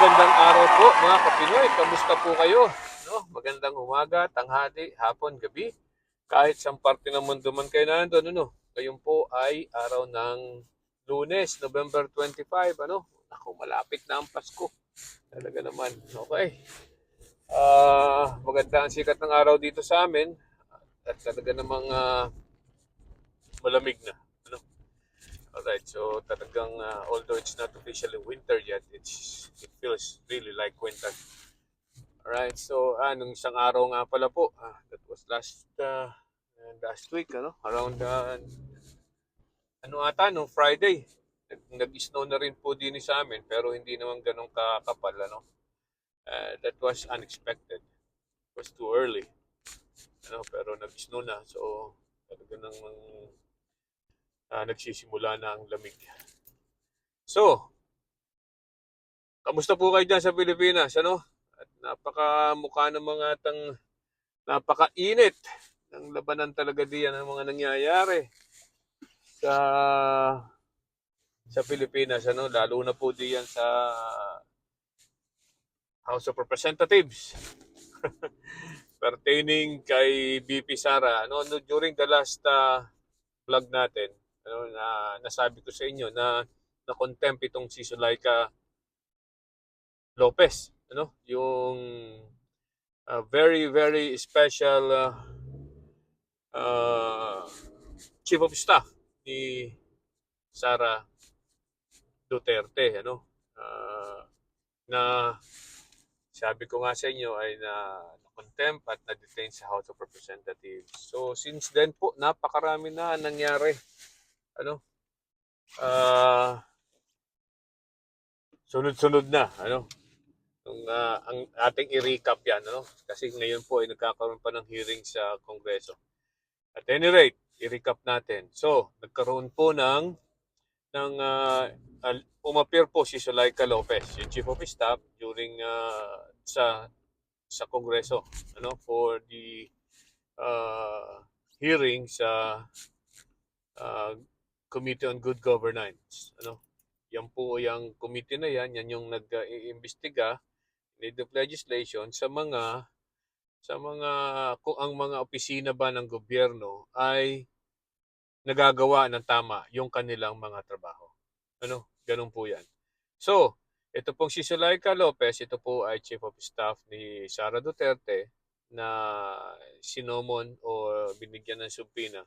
magandang araw po mga Kapinoy. Kamusta po kayo? No? Magandang umaga, tanghali, hapon, gabi. Kahit sa parte ng mundo man kayo nandun, ano? Ngayon po ay araw ng Lunes, November 25, ano? Ako, malapit na ang Pasko. Talaga naman. Okay. Maganda ang sikat ng araw dito sa amin. At talaga namang malamig na. Ano? Alright, so talagang although it's not officially winter yet, it feels really like winter. Alright, so nung isang araw nga pala po, that was last week, ano, around ano ata, no, Friday. Nag-snow na rin po din sa amin, pero hindi naman ganun kakapal, ano. That was unexpected. It was too early, ano, pero nag-snow na, so talaga nang nagsisimula na ang lamig. So, kamusta po kayo dyan sa Pilipinas, ano? At napakamukha ng mga napakainit ng labanan talaga diyan ang mga nangyayari sa Pilipinas, ano, lalo na po diyan sa House of Representatives pertaining kay BP Sara, ano, during the last vlog natin, ano, nasabi ko sa inyo na contempt itong si Sulaika Lopez, ano, yung very very special uh, chief of staff ni Sara Duterte, ano, na sabi ko nga sa inyo ay na contempt at na-detain sa House of Representatives. So since then po napakarami na nangyari, ano, sunod-sunod na, ano, ang ating i-recap yan, ano, kasi ngayon po ay nagkakaroon pa ng hearing sa Kongreso. At any rate, i-recap natin. So nagkaroon po umappear po si Sulaika Lopez, yung Chief of Staff, during sa Kongreso, ano, for the hearing sa uh, Committee on Good Governance, ano. Yan po yung committee na yan yung nag-iimbestiga, need of legislation sa mga kung ang mga opisina ba ng gobyerno ay nagagawa ng tama yung kanilang mga trabaho. Ano, ganun po yan. So, ito pong si Sulaika Lopez, ito po ay Chief of Staff ni Sara Duterte na sinomon o binigyan ng subpoena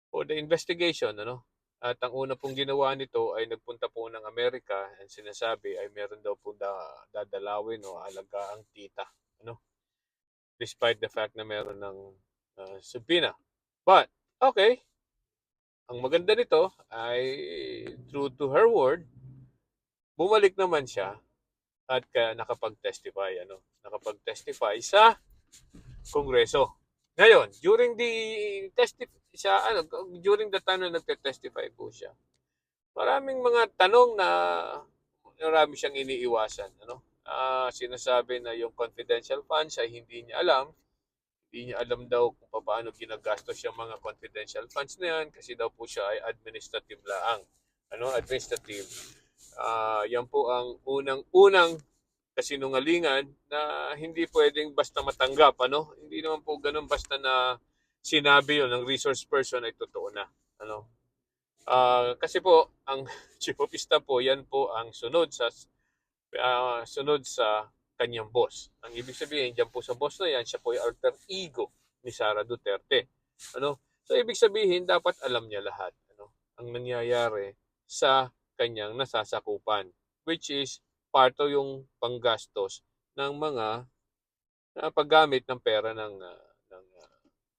for the investigation, ano? At ang una pong ginawa nito ay nagpunta po ng Amerika and sinasabi ay meron daw po dadalawin o alagaang tita, ano? Despite the fact na meron ng subpoena. But, okay, ang maganda nito ay true to her word, bumalik naman siya at nakapag-testify, ano? Nakapag-testify sa Kongreso. Ngayon, during the time na nagte-testify po siya, maraming mga tanong na marami siyang iniiwasan, ano? Sinasabi na yung confidential funds ay hindi niya alam. Hindi niya alam daw kung paano ginagastos yung mga confidential funds na yan kasi daw po siya ay administrative laang. Ano, administrative. Yan po ang unang kasinungalingan na hindi pwedeng basta matanggap, ano? Hindi naman po ganun basta na sinabi yon ng resource person ay totoo na, ano? Kasi po ang chief of staff po, yan po ang sunod sa kanyang boss. Ang ibig sabihin, diyan po sa boss na yan, siya po ay alter ego ni Sara Duterte. Ano? So ibig sabihin, dapat alam niya lahat, ano, ang nangyayari sa kanyang nasasakupan, which is part o yung panggastos ng mga paggamit ng pera ng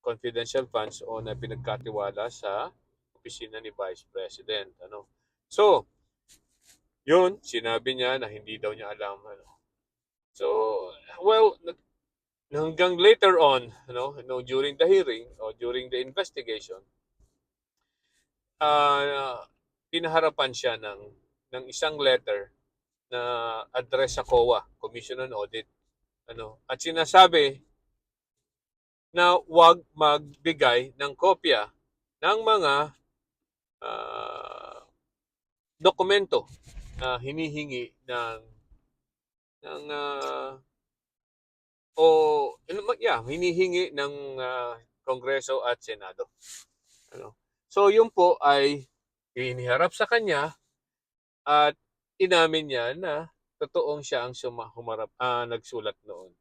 confidential funds o na pinagkatiwala sa opisina ni Vice President, ano. So, yun, sinabi niya na hindi daw niya alam, ano. So, well, hanggang later on, no, during the hearing or during the investigation, pinaharapan siya ng isang letter na address sa COA, Commission on Audit, ano, at sinasabi na huwag magbigay ng kopya ng mga dokumento hinihingi ng hinihingi ng Kongreso at Senado. Ano? So yun po ay iniharap sa kanya at inamin niya na totoong siya ang nagsulat noon.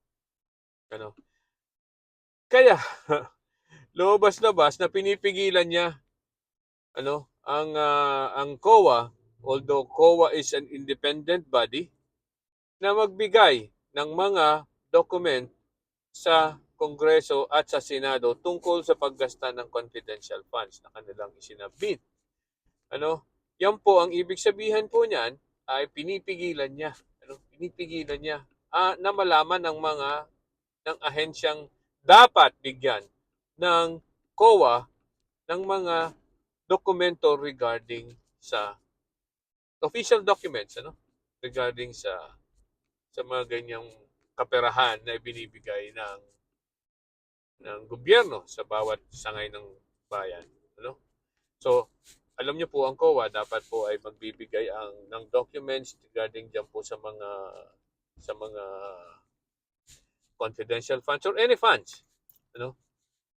Ano? Kaya lumabas-labas na pinipigilan niya ang COA, although COA is an independent body, na magbigay ng mga document sa Kongreso at sa Senado tungkol sa paggasta ng confidential funds na kanilang isinabit. Yan po ang ibig sabihin po niyan ay pinipigilan niya. Pinipigilan niya na malaman ng ahensyang dapat bigyan ng COA ng mga dokumento regarding sa official documents regarding sa mga ganyang kaperahan na ibinibigay ng gobyerno sa bawat sangay ng bayan. So alam niyo po ang COA dapat po ay magbibigay ng documents regarding diyan po sa mga confidential funds or any funds.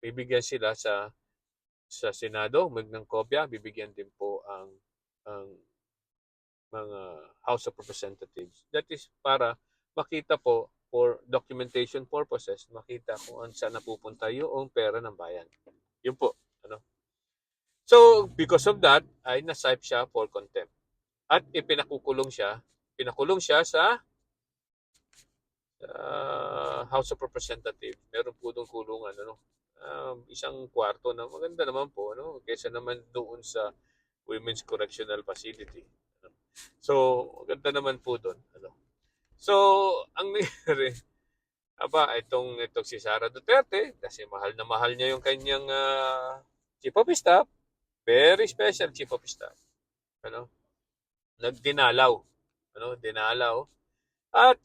Bibigyan sila sa Senado ng kopya, bibigyan din po ang mga House of Representatives. That is para makita po for documentation purposes, makita kung saan napupunta yung pera ng bayan. Yun po. So, because of that, ay na-cite siya for contempt. At pinakulong siya sa House of Representatives. Meron po doon kulungan, isang kwarto na maganda naman po, kaysa naman doon sa Women's Correctional Facility. So, maganda naman po doon. So, ang nangyari, itong si Sara Duterte, kasi mahal na mahal niya yung kanyang Chief of Staff, very special Chief of Staff. Nagdinalaw. Dinalaw. At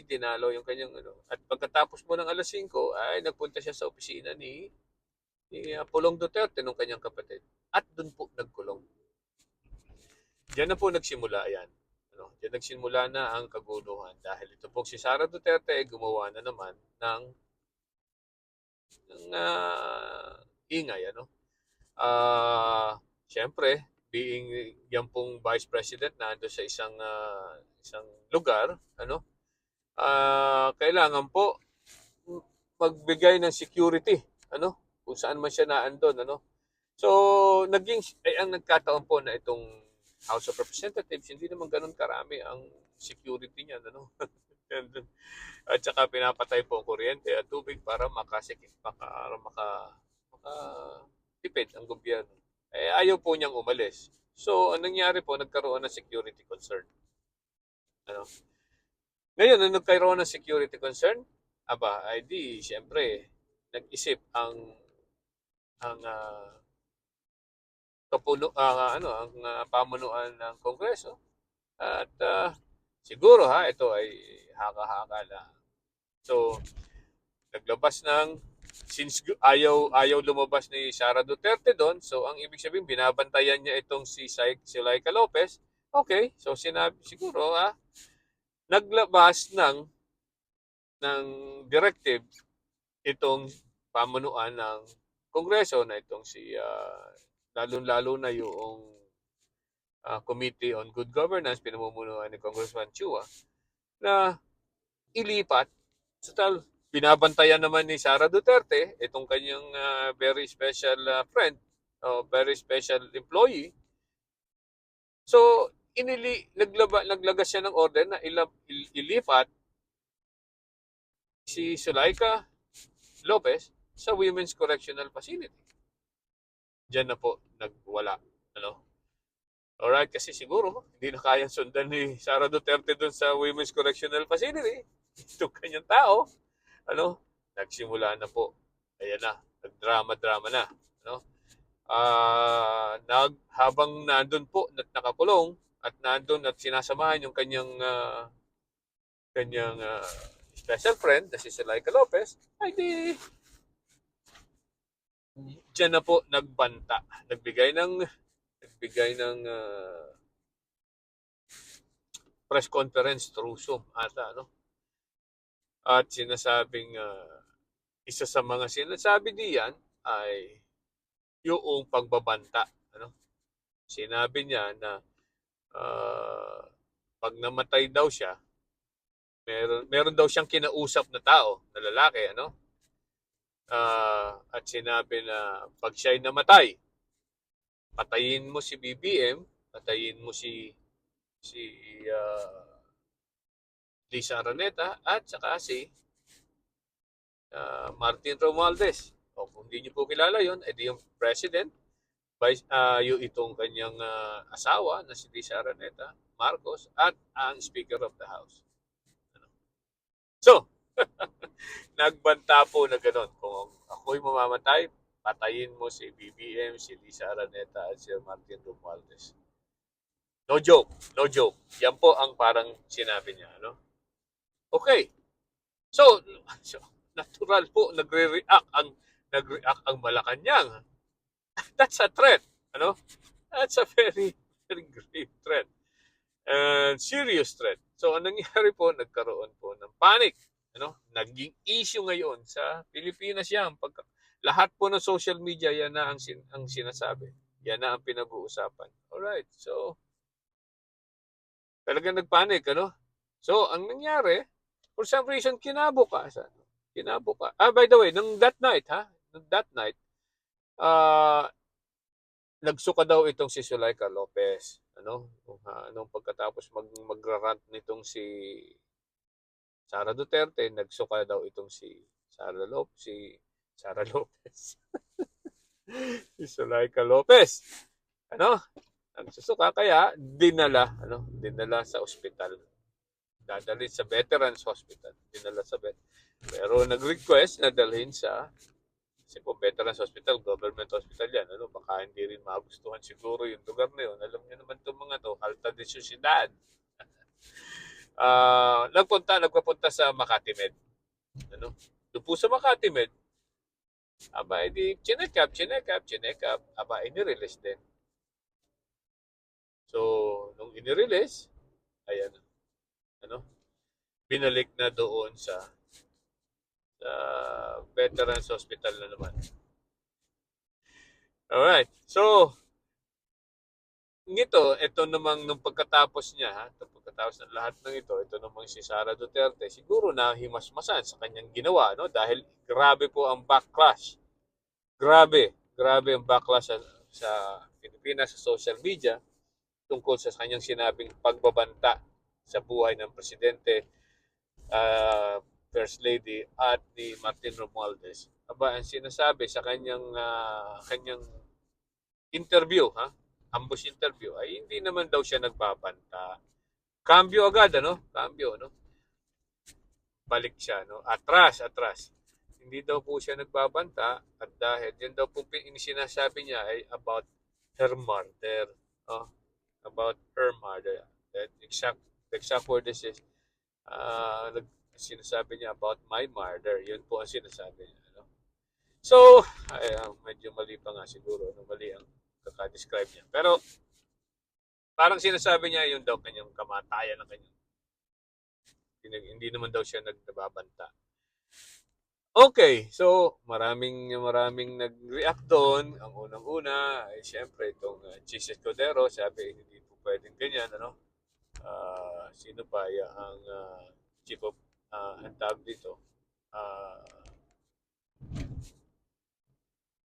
dinalaw yung kanyang At pagkatapos mo ng alas 5, ay nagpunta siya sa opisina ni Pulong Duterte nung kanyang kapatid. At doon po nagkulong. Diyan na po nagsimula yan. Diyan nagsimula na ang kaguluhan dahil ito po si Sara Duterte ay gumawa na naman ng ingay. Siyempre, being yan pong Vice President na ando sa isang lugar, kailangan po magbigay ng security, kung saan man siya naandun, So, ang nagkataon po na itong House of Representatives, hindi naman ganun karami ang security niya, At saka pinapatay po ang kuryente at tubig para makatipid ang gobyerno. Ayaw po niyang umalis. So, ang nangyari po, nagkaroon ng security concern. Ngayon, nung nagkaroon ng security concern, ay di, siyempre, nag-isip ang pamunuan ng Kongreso. At siguro ito ay haka-haka lang. So, naglabas since ayaw lumabas ni Sara Duterte doon, so ang ibig sabihin, binabantayan niya itong si Laika Lopez. Okay, so sinabi siguro, naglabas ng directive itong pamunuan ng Kongreso na itong lalo-lalo na yung Committee on Good Governance, pinamumunuan ni Congressman Chua, na ilipat binabantayan naman ni Sara Duterte, itong kanyang very special friend, very special employee. So, naglagas siya ng order na ilipat si Sulaika Lopez sa Women's Correctional Facility. Diyan na po nagwala. Alright, kasi siguro hindi na kayang sundan ni Sara Duterte doon sa Women's Correctional Facility. Itong kanyang tao, nagsimula na po. Ayan na, nagdrama-drama na. Habang nandun po at nakakulong at nandun at sinasamahan yung kanyang special friend na si Laika Lopez, ay di diyan na po nagbanta. Nagbigay ng press conference through Zoom ata, ano? At sinasabing isa sa mga sinasabi diyan ay yung pagbabanta, ano? Sinabi niya na ah, pag namatay daw siya, meron daw siyang kinausap na tao, na lalaki, ano? At sinabi na pag siya'y namatay, patayin mo si BBM, patayin mo si Lisa Araneta at saka si Martin Romualdez. O kung hindi niyo po kilala yon, edi yung president, yung itong kanyang asawa na si Lisa Araneta, Marcos, at ang Speaker of the House. So, nagbanta po na gano'n. Kung ako'y mamamatay, patayin mo si BBM, si Lisa Araneta, at si Martin Romualdez. No joke, no joke. Yan po ang parang sinabi niya. Ano? Okay. So, natural po, nagre-react ang Malacanang. That's a threat. Ano? That's a very, very grave threat. And serious threat. So, ang nangyari po, nagkaroon po ng panic. Ano? Naging issue ngayon sa Pilipinas yan. Lahat po ng social media, yan na ang sinasabi. Yan na ang pinag-uusapan. Alright. So, talagang nagpanic, ano? So, ang nangyari, for some reason, kinabukasan. By the way, nung that night, nagsuka daw itong si Zuleika Lopez. Ano? Nung pagkatapos magrarant nitong si Sara Duterte, nagsuka daw itong si Sara Lopez. Si Zuleika Lopez. Ano? Nagsusuka kaya dinala sa ospital. Dadalhin sa Veterans Hospital. Dinala sa pero nag-request na dalhin kasi po Veterans Hospital, government hospital yan. Ano, baka hindi rin magustuhan siguro yung lugar na yun. Alam niyo naman itong mga to, Alta de Sociedad. Nagpapunta sa Makati Med. Ano? Doon po sa Makati Med, aba, edi chinek up. Aba, inirelease din. So, nung inirelease, ayan, ano, binalik na doon sa Veterans Hospital na naman. Alright. So, ito namang nung pagkatapos niya, pagkatapos ng lahat ng ito namang si Sara Duterte, siguro na himasmasan sa kanyang ginawa, no? Dahil grabe po ang backlash. Grabe ang backlash sa Pilipinas, sa social media, tungkol sa kanyang sinabing pagbabanta sa buhay ng presidente, First Lady, at ni Martin Romualdez. Aba, ang sinasabi sa kanyang interview, ambush interview, ay hindi naman daw siya nagbabanta. Cambio agad, Cambio, Balik siya, Atras. Hindi daw po siya nagbabanta at dahil yan daw po sinasabi niya ay about her murder. About her murder. The exact word is sinasabi niya about my murder. Yun po ang sinasabi niya. So, medyo mali pa nga siguro. Mali ang kaka-describe niya. Pero, parang sinasabi niya yun daw kanyang kamatayan ng kanyang. Hindi naman daw siya nagbabanta. Okay, so maraming nag-react doon. Ang unang-una ay siyempre itong Chis Escudero, sabi hindi po pwedeng ganyan, sino pa ang chief of ang tawag dito?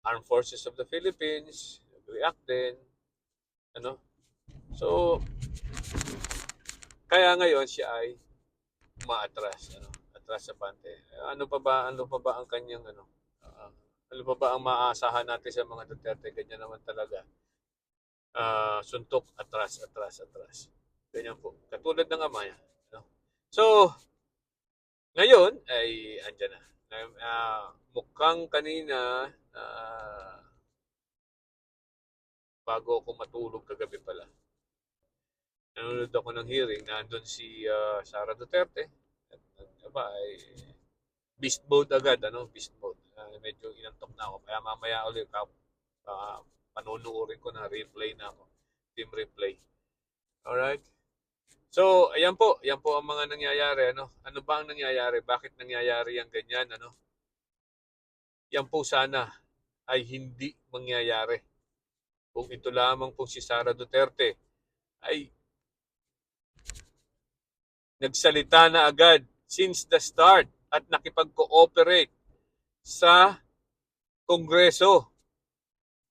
Armed Forces of the Philippines, nag-react din, So, kaya ngayon siya ay umaatras, atras sa pante. Ano pa ba ang kanyang ano pa ba ang maaasahan natin sa mga Duterte? Ganyan naman talaga. Suntok, atras. Ganyan po. Katulad ng ama niya. So, ngayon ay andyan na. Mukhang kanina bago ako matulog kagabi pala, nanonood ako ng hearing, nandun si Sara Duterte. Ay beast mode agad, beast mode. Medyo inantok na ako. Kaya mamaya ulit panunuorin ko na replay na ako. Team replay. Alright? So, ayan po ang mga nangyayari, ano? Ano ba ang nangyayari? Bakit nangyayari ang ganyan, ano? Yan po sana ay hindi mangyayari kung ito lamang po si Sara Duterte ay nagsalita na agad since the start at nakipag-cooperate sa Kongreso.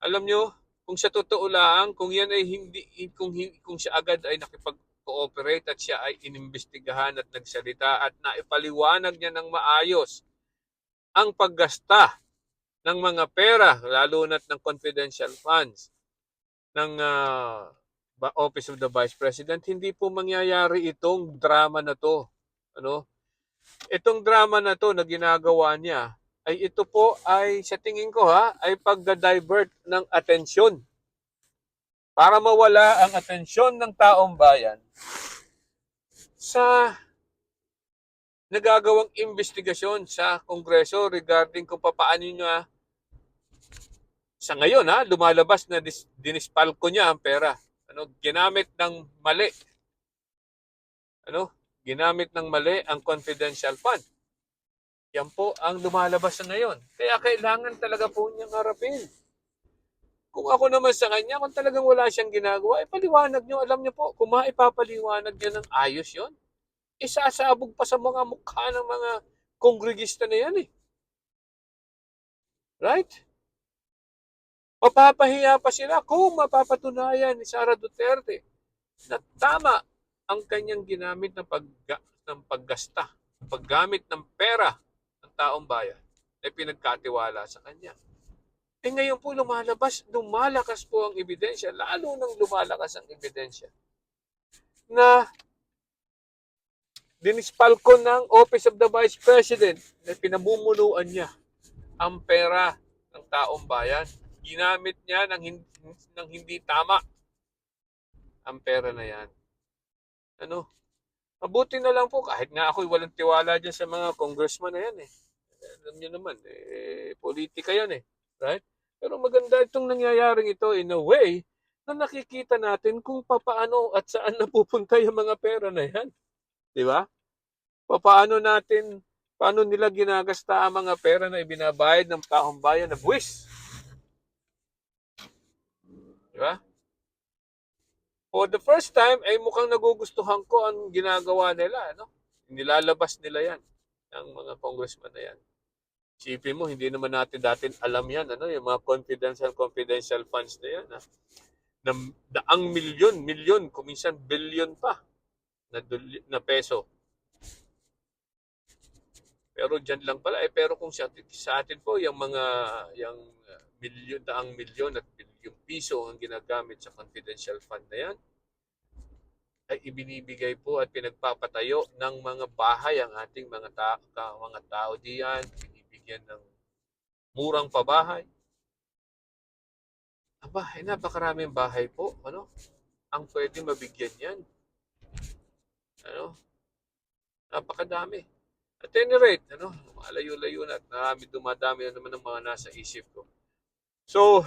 Alam nyo, kung sa totoo lang, kung yan ay hindi, kung siya agad ay nakipag-cooperate at siya ay inimbestigahan at nagsalita at naipaliwanag niya ng maayos ang paggasta ng mga pera, lalo na't ng confidential funds ng Office of the Vice President, hindi po mangyayari itong drama na to. Ano? Itong drama na to na ginagawa niya, ay ito po ay, sa tingin ko ay pagda-divert ng atensyon para mawala ang atensyon ng taong bayan sa nagagawang investigasyon sa Kongreso regarding kung paano niya sa ngayon lumalabas na dinispalko niya ang pera. Ginamit ng mali. Ginamit ng mali ang confidential fund. Yan po ang lumalabas na ngayon. Kaya kailangan talaga po niyang harapin. Kung ako naman sa kanya, kung talagang wala siyang ginagawa, paliwanag niyo. Alam niyo po, kung maipapaliwanag niya ng ayos yon, isasabog pa sa mga mukha ng mga kongregista na yan eh. Right? Mapapahiya pa sila kung mapapatunayan ni Sara Duterte na tama ang kanyang ginamit ng paggasta, paggamit ng pera ng taong bayan ay pinagkatiwala sa kanya. Ngayon po lumalakas po ang ebidensya, lalo nang lumalakas ang ebidensya na dinispalko ng Office of the Vice President na pinamumunuan niya ang pera ng taong bayan. Ginamit niya ng hindi tama ang pera na yan. Mabuti na lang po, kahit nga ako'y walang tiwala dyan sa mga congressman na yan eh. Alam niyo naman, politika yan eh. Right? Pero maganda itong nangyayaring ito in a way na nakikita natin kung paano at saan napupunta yung mga pera na yan. Di ba? Paano nila ginagasta ang mga pera na ibinabayad ng taong bayan na buwis. Di ba? For the first time, ay mukhang nagugustuhan ko ang ginagawa nila. Nilalabas nila yan, ang mga congressman na yan. Isipin mo, hindi naman natin dati alam yan, yung mga confidential funds na yan, na daang milyon, kuminsan billion pa na peso. Pero dyan lang pala, pero kung sa atin po, yung daang milyon at bilyong piso ang ginagamit sa confidential fund na yan, ay ibinibigay po at pinagpapatayo ng mga bahay ang ating mga tao diyan, binibigyan ng murang pabahay. Napakaraming bahay po, ang pwede mabigyan yan. Napakadami. At any rate, malayo-layo na at dumadami na naman ng mga nasa isip ko. So,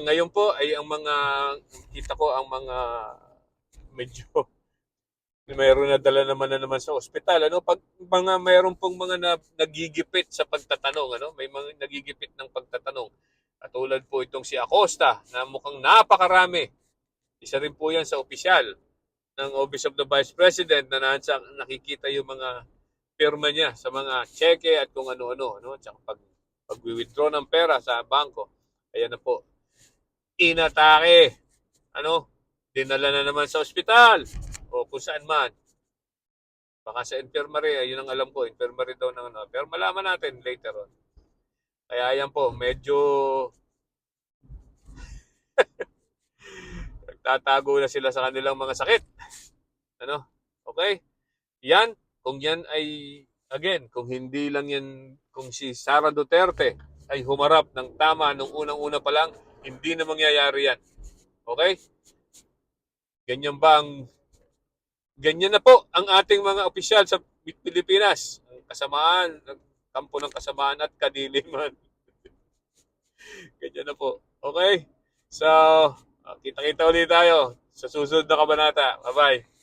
ngayon po ay kita ko ang mga medyo mayroon na dala naman sa ospital. Pag mayroon pong mga nagigipit sa pagtatanong, may mga nagigipit ng pagtatanong. Katulad po itong si Acosta na mukhang napakarami. Isa rin po yan sa opisyal ng Office of the Vice President na nakikita yung mga pirma niya sa mga cheque at kung ano-ano. Tsaka pag-withdraw ng pera sa bangko. Ayan na po. Inatake. Dinala na naman sa ospital. O kung saan man. Baka sa infirmary, yun ang alam ko. Infirmary daw ng Pero malaman natin later on. Kaya ayan po, medyo nagtatago na sila sa kanilang mga sakit. Okay? Yan, kung yan ay, again, kung hindi lang yan, kung si Sara Duterte ay humarap ng tama nung unang-una pa lang, hindi na mangyayari yan. Okay? Ganyan na po ang ating mga opisyal sa Pilipinas. Ang kasamaan, kampo ng kasamaan at kadiliman. Ganyan na po. Okay? So, kita-kita ulit tayo sa susunod na kabanata. Bye-bye.